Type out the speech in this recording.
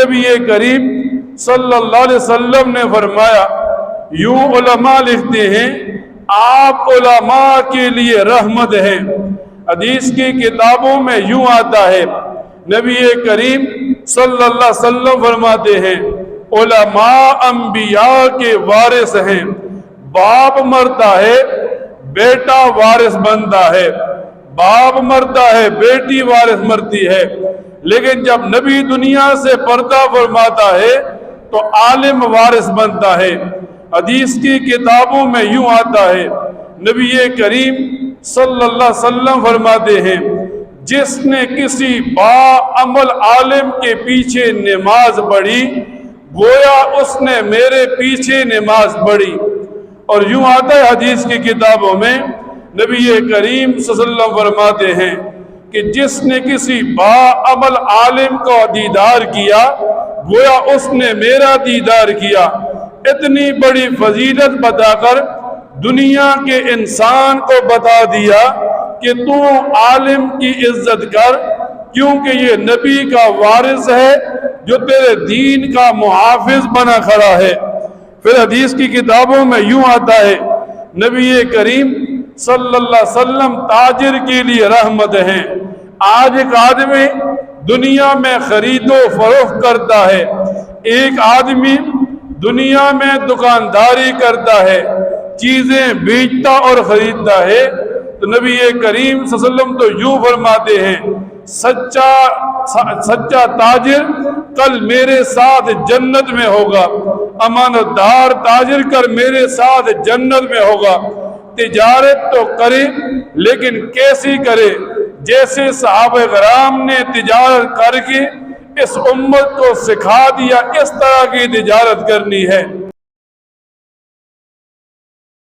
نبی کریم صلی اللہ علیہ وسلم نے فرمایا، یوں علماء لکھتے ہیں آپ علماء کے لیے رحمت ہیں۔ حدیث کی کتابوں میں یوں آتا ہے، نبی کریم صلی اللہ علیہ وسلم فرماتے ہیں علماء انبیاء کے وارث ہیں، باپ مرتا ہے بیٹا وارث بنتا ہے، باپ مرتا ہے بیٹی وارث مرتی ہے، لیکن جب نبی دنیا سے پردہ فرماتا ہے تو عالم وارث بنتا ہے۔ حدیث کی کتابوں میں یوں آتا ہے، نبی کریم صلی اللہ علیہ وسلم فرماتے ہیں جس نے کسی باعمل عالم کے پیچھے نماز پڑھی گویا اس نے میرے پیچھے نماز پڑھی۔ اور یوں آتا ہے حدیث کی کتابوں میں، نبی کریم صلی اللہ علیہ وسلم فرماتے ہیں کہ جس نے کسی باعمل عالم کو دیدار کیا گویا اس نے میرا دیدار کیا۔ اتنی بڑی فضیلت بتا کر دنیا کے انسان کو بتا دیا کہ تو عالم کی عزت کر، کیونکہ یہ نبی کا وارث ہے جو تیرے دین کا محافظ بنا کھڑا ہے۔ پھر حدیث کی کتابوں میں یوں آتا ہے، نبی کریم صلی اللہ علیہ وسلم تاجر کے لیے رحمت ہیں۔ آج ایک آدمی دنیا میں خرید و فروخت کرتا ہے، ایک آدمی دنیا میں دکانداری کرتا ہے، چیزیں بیچتا اور خریدتا ہے، تو نبی کریم صلی اللہ علیہ وسلم تو یوں فرماتے ہیں سچا تاجر کل میرے ساتھ جنت میں ہوگا، امانت دار تاجر کل میرے ساتھ جنت میں ہوگا۔ تجارت تو کرے لیکن کیسی کرے؟ جیسے صحابہ کرام نے تجارت کر کے اس امت کو سکھا دیا، اس طرح کی تجارت کرنی ہے۔